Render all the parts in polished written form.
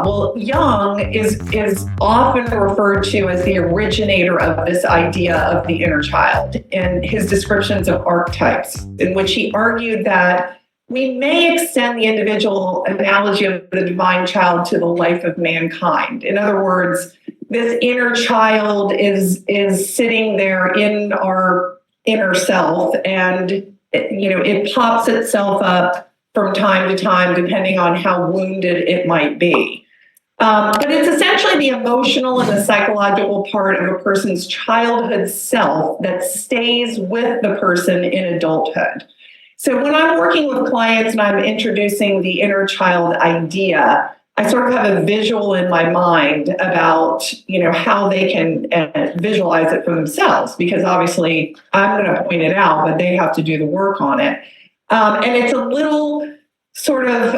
Well, Jung is often referred to as the originator of this idea of the inner child in his descriptions of archetypes, in which he argued that we may extend the individual analogy of the divine child to the life of mankind. In other words, this inner child is sitting there in our inner self, and it pops itself up from time to time, depending on how wounded it might be. But it's essentially the emotional and the psychological part of a person's childhood self that stays with the person in adulthood. So when I'm working with clients and I'm introducing the inner child idea, I sort of have a visual in my mind about, how they can visualize it for themselves, because obviously I'm going to point it out, but they have to do the work on it. And it's a little sort of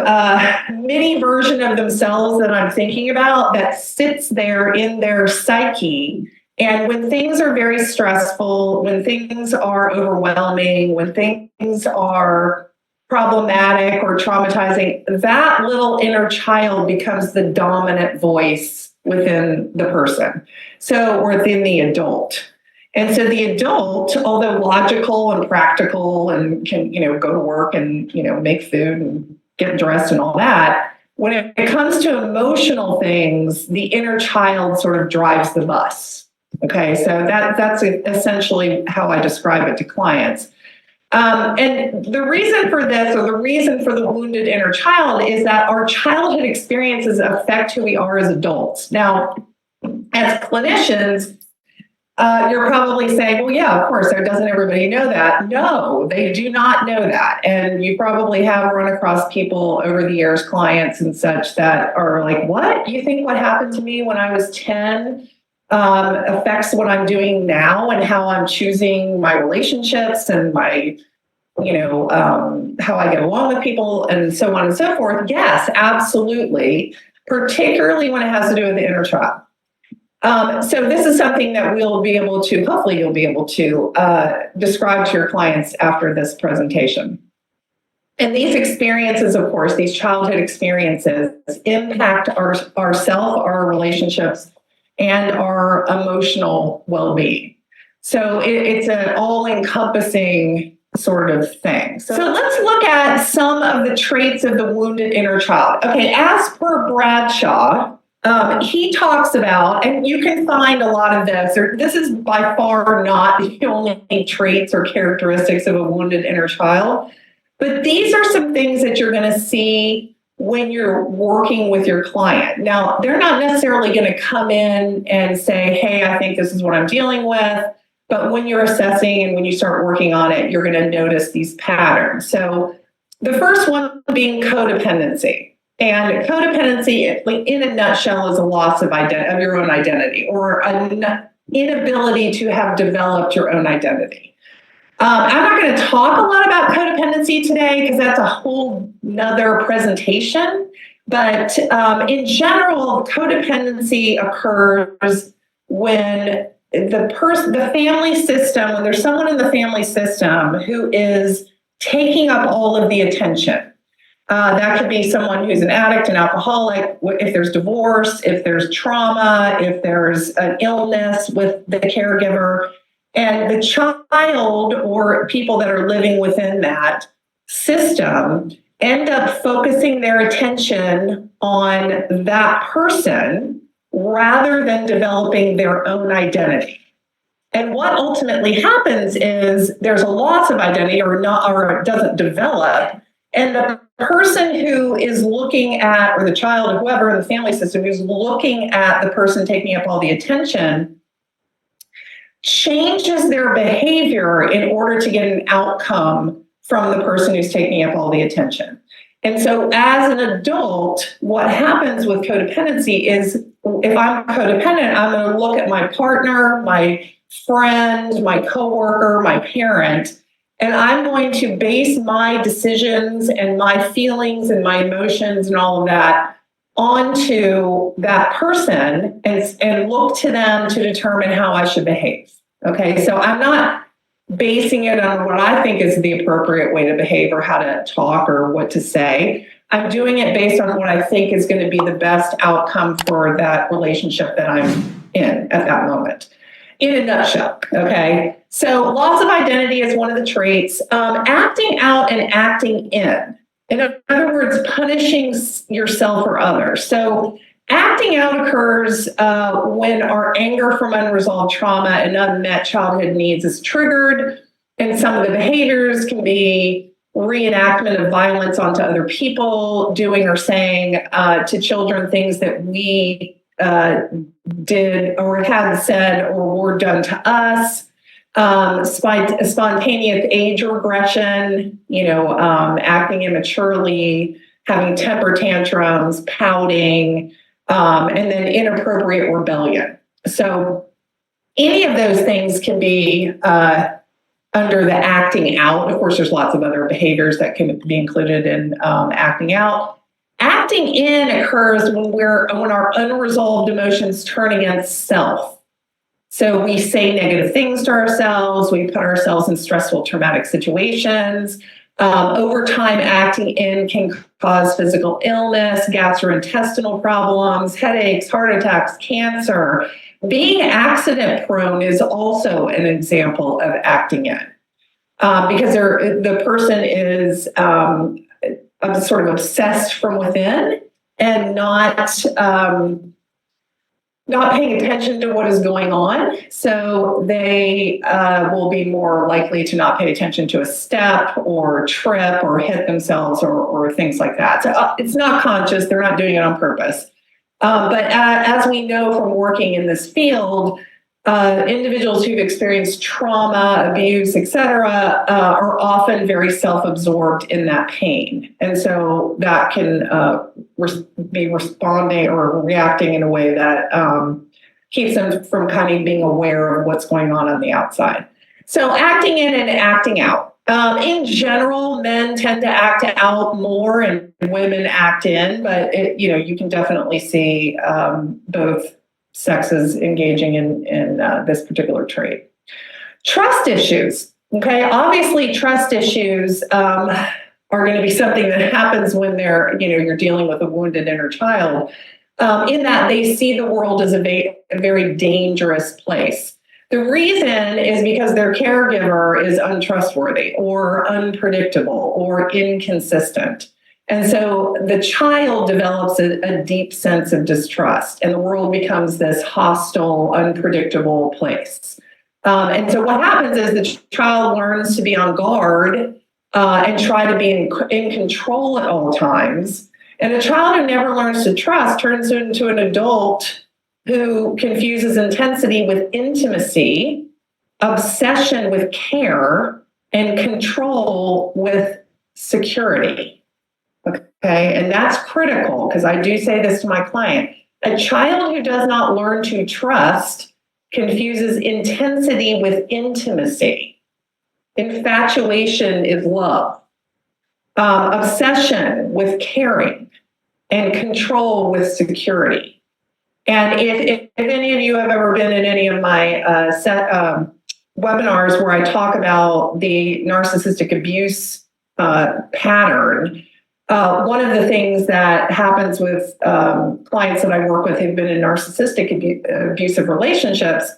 mini version of themselves that I'm thinking about that sits there in their psyche. And when things are very stressful, when things are overwhelming, when things are problematic or traumatizing, that little inner child becomes the dominant voice within the person, or within the adult. And so the adult, although logical and practical and can, go to work and, make food and get dressed and all that, when it comes to emotional things, the inner child sort of drives the bus. Okay, so that's essentially how I describe it to clients. And the reason for this, or the reason for the wounded inner child, is that our childhood experiences affect who we are as adults. Now, as clinicians, you're probably saying, well, yeah, of course, doesn't everybody know that? No, they do not know that. And you probably have run across people over the years, clients and such, that are like, what? You think what happened to me when I was 10 affects what I'm doing now and how I'm choosing my relationships and my, how I get along with people and so on and so forth? Yes, absolutely, particularly when it has to do with the inner child. So this is something that hopefully you'll be able to describe to your clients after this presentation. And these experiences, of course, these childhood experiences impact our self, our relationships, and our emotional well-being. So it's an all-encompassing sort of thing. So let's look at some of the traits of the wounded inner child. Okay, as per Bradshaw, he talks about, and you can find a lot of this is by far not the only traits or characteristics of a wounded inner child, but these are some things that you're going to see when you're working with your client. Now, they're not necessarily going to come in and say, hey, I think this is what I'm dealing with, but when you're assessing and when you start working on it, you're going to notice these patterns. So the first one being codependency. And codependency, in a nutshell, is a loss of your own identity, or an inability to have developed your own identity. I'm not going to talk a lot about codependency today because that's a whole nother presentation. But in general, codependency occurs when the family system, when there's someone in the family system who is taking up all of the attention. That could be someone who's an addict, an alcoholic, if there's divorce, if there's trauma, if there's an illness with the caregiver. And the child or people that are living within that system end up focusing their attention on that person rather than developing their own identity. And what ultimately happens is there's a loss of identity or it doesn't develop. And the person who is looking at, or the child or whoever in the family system who's looking at the person taking up all the attention, changes their behavior in order to get an outcome from the person who's taking up all the attention. And so as an adult, what happens with codependency is if I'm codependent, I'm going to look at my partner, my friend, my coworker, my parent, and I'm going to base my decisions and my feelings and my emotions and all of that onto that person and look to them to determine how I should behave. Okay, so I'm not basing it on what I think is the appropriate way to behave or how to talk or what to say, I'm doing it based on what I think is going to be the best outcome for that relationship that I'm in at that moment. In a nutshell, okay? So loss of identity is one of the traits. Acting out and acting in. In other words, punishing yourself or others. So acting out occurs when our anger from unresolved trauma and unmet childhood needs is triggered. And some of the behaviors can be reenactment of violence onto other people, doing or saying to children things that we did or had said or were done to us. Spontaneous age regression, acting immaturely, having temper tantrums, pouting, and then inappropriate rebellion. So any of those things can be under the acting out. Of course, there's lots of other behaviors that can be included in acting out. Acting in occurs when our unresolved emotions turn against self. So we say negative things to ourselves, we put ourselves in stressful, traumatic situations. Over time, acting in can cause physical illness, gastrointestinal problems, headaches, heart attacks, cancer. Being accident prone is also an example of acting in, because the person is sort of obsessed from within and not paying attention to what is going on. So they will be more likely to not pay attention to a step or trip or hit themselves or things like that. So it's not conscious. They're not doing it on purpose. But as we know from working in this field, individuals who've experienced trauma, abuse, etc., are often very self-absorbed in that pain. And so that can be responding or reacting in a way that keeps them from kind of being aware of what's going on the outside. So acting in and acting out. In general, men tend to act out more and women act in, but you can definitely see both sexes engaging in this particular trait. Trust issues. Okay, obviously, trust issues are going to be something that happens when you're dealing with a wounded inner child. In that they see the world as a very dangerous place. The reason is because their caregiver is untrustworthy or unpredictable or inconsistent. And so the child develops a deep sense of distrust, and the world becomes this hostile, unpredictable place. And so what happens is the child learns to be on guard and try to be in control at all times. And a child who never learns to trust turns into an adult who confuses intensity with intimacy, obsession with care, and control with security. Okay, and that's critical because I do say this to my client. A child who does not learn to trust confuses intensity with intimacy. Infatuation is love. Obsession with caring, and control with security. And if any of you have ever been in any of my webinars where I talk about the narcissistic abuse pattern, one of the things that happens with clients that I work with who've been in narcissistic abusive relationships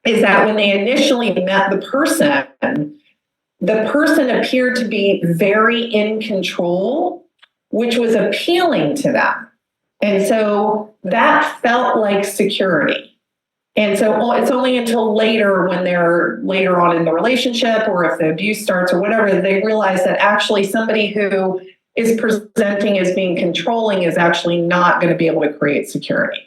is that when they initially met the person appeared to be very in control, which was appealing to them. And so that felt like security. And so it's only until later, when they're later on in the relationship, or if the abuse starts or whatever, that they realize that actually somebody who is presenting as being controlling is actually not going to be able to create security.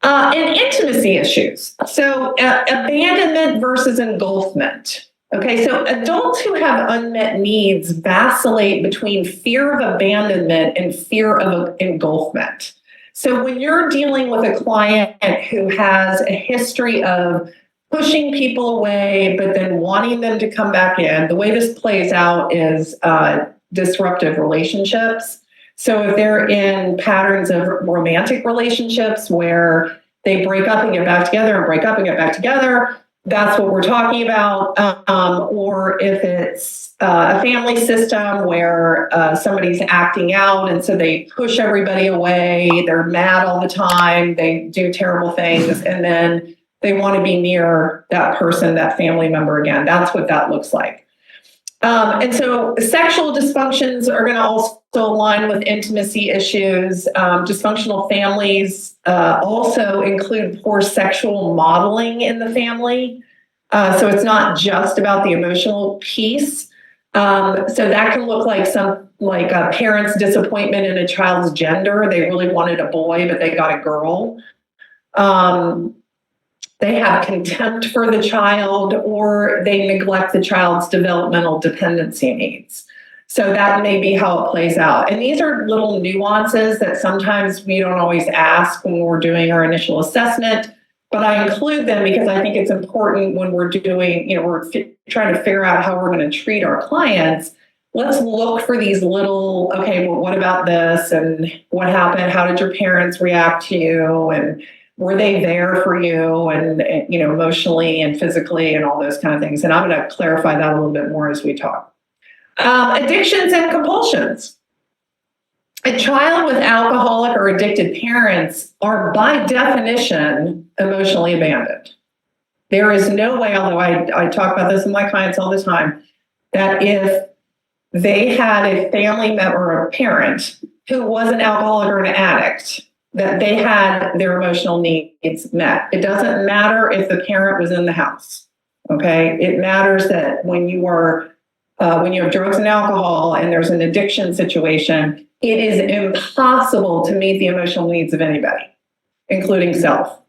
And intimacy issues. So abandonment versus engulfment. Okay, so adults who have unmet needs vacillate between fear of abandonment and fear of engulfment. So when you're dealing with a client who has a history of pushing people away, but then wanting them to come back in, the way this plays out is disruptive relationships. So if they're in patterns of romantic relationships where they break up and get back together and break up and get back together, that's what we're talking about, or if it's a family system where somebody's acting out and so they push everybody away, they're mad all the time, they do terrible things, and then they want to be near that person, that family member again. That's what that looks like. And so sexual dysfunctions are going to also align with intimacy issues. Dysfunctional families also include poor sexual modeling in the family. So it's not just about the emotional piece. So that can look like a parent's disappointment in a child's gender. They really wanted a boy, but they got a girl. They have contempt for the child, or they neglect the child's developmental dependency needs. So that may be how it plays out. And these are little nuances that sometimes we don't always ask when we're doing our initial assessment, but I include them because I think it's important when we're doing, we're trying to figure out how we're going to treat our clients. Let's look for these little, okay, well, what about this? And what happened? How did your parents react to you? And were they there for you and emotionally and physically and all those kind of things? And I'm going to clarify that a little bit more as we talk. Addictions and compulsions. A child with alcoholic or addicted parents are by definition emotionally abandoned. There is no way, although I talk about this with my clients all the time, that if they had a family member or a parent who was an alcoholic or an addict, that they had their emotional needs met. It doesn't matter if the parent was in the house, okay? It matters that when you have drugs and alcohol and there's an addiction situation, it is impossible to meet the emotional needs of anybody, including self.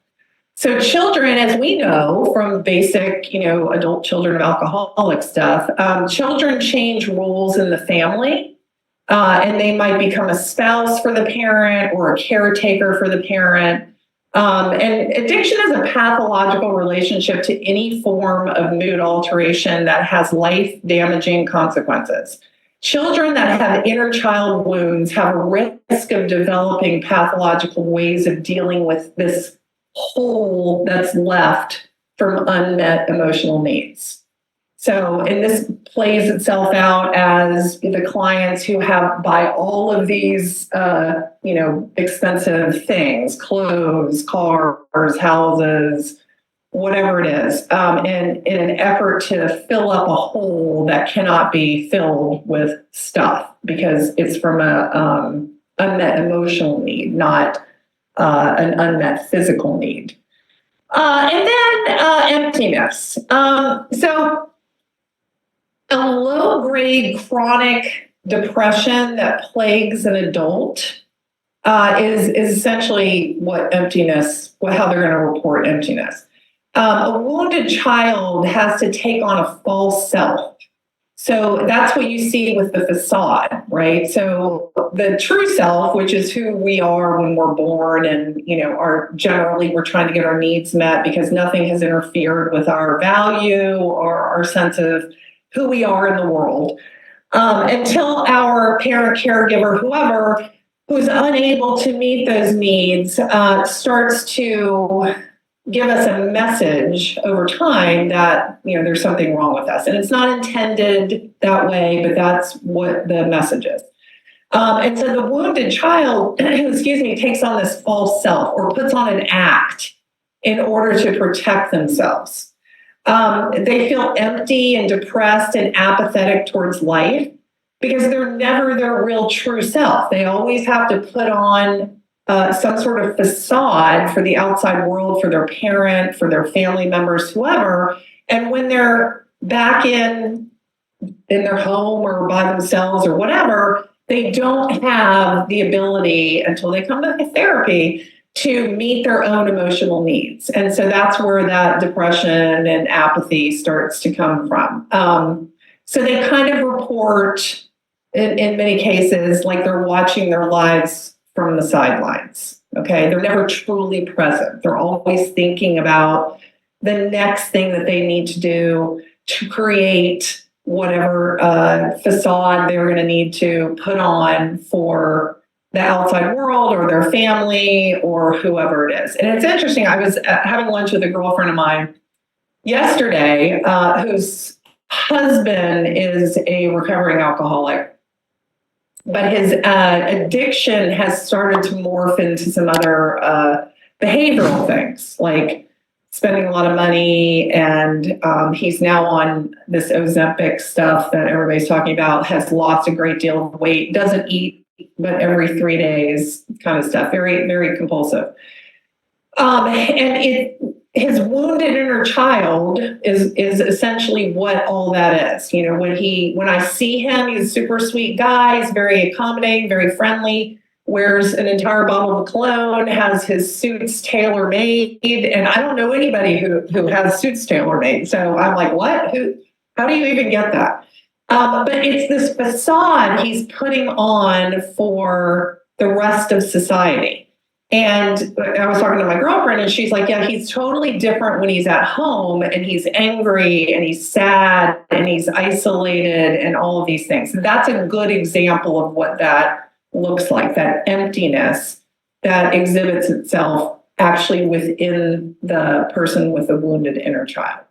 So children, as we know from basic, adult children of alcoholic stuff, children change roles in the family. And they might become a spouse for the parent or a caretaker for the parent. And addiction is a pathological relationship to any form of mood alteration that has life-damaging consequences. Children that have inner child wounds have a risk of developing pathological ways of dealing with this hole that's left from unmet emotional needs. So, and this plays itself out as the clients who have buy all of these, expensive things, clothes, cars, houses, whatever it is, in an effort to fill up a hole that cannot be filled with stuff because it's from a unmet emotional need, not an unmet physical need. And then emptiness. So a low-grade chronic depression that plagues an adult is essentially how they're going to report emptiness. A wounded child has to take on a false self. So that's what you see with the facade, right? So the true self, which is who we are when we're born and, we're trying to get our needs met because nothing has interfered with our value or our sense of who we are in the world, until our parent, caregiver, whoever, who's unable to meet those needs, starts to give us a message over time that, there's something wrong with us. And it's not intended that way, but that's what the message is. And so the wounded child, takes on this false self or puts on an act in order to protect themselves. They feel empty and depressed and apathetic towards life because they're never their real true self. They always have to put on some sort of facade for the outside world, for their parent, for their family members, whoever. And when they're back in their home or by themselves or whatever, they don't have the ability until they come to therapy to meet their own emotional needs. And so that's where that depression and apathy starts to come from. So they kind of report, in many cases, like they're watching their lives from the sidelines, okay? They're never truly present. They're always thinking about the next thing that they need to do to create whatever facade they're going to need to put on for the outside world or their family or whoever it is. And it's interesting. I was having lunch with a girlfriend of mine yesterday, whose husband is a recovering alcoholic, but his addiction has started to morph into some other behavioral things, like spending a lot of money, and he's now on this Ozempic stuff that everybody's talking about, has lost a great deal of weight, doesn't eat but every 3 days, kind of stuff, very, very compulsive. His wounded inner child is essentially what all that is. You know, when I see him, he's a super sweet guy. He's very accommodating, very friendly. Wears an entire bottle of cologne. Has his suits tailor made, and I don't know anybody who has suits tailor made. So I'm like, what? Who? How do you even get that? But it's this facade he's putting on for the rest of society. And I was talking to my girlfriend, and she's like, yeah, he's totally different when he's at home, and he's angry, and he's sad, and he's isolated, and all of these things. And that's a good example of what that looks like, that emptiness that exhibits itself actually within the person with a wounded inner child.